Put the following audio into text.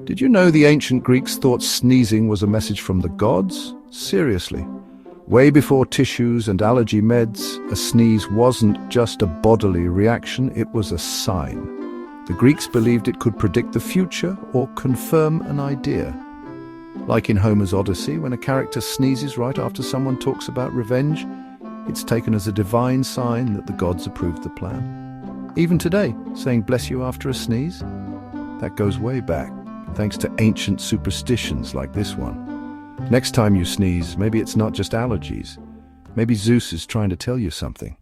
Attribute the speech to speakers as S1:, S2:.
S1: Did you know the ancient Greeks thought sneezing was a message from the gods? Seriously. Way before tissues and allergy meds, a sneeze wasn't just a bodily reaction, it was a sign. The Greeks believed it could predict the future or confirm an idea. Like in Homer's Odyssey, when a character sneezes right after someone talks about revenge, it's taken as a divine sign that the gods approved the plan. Even today, saying bless you after a sneeze, that goes way back, thanks to ancient superstitions like this one. Next time you sneeze, maybe it's not just allergies. Maybe Zeus is trying to tell you something.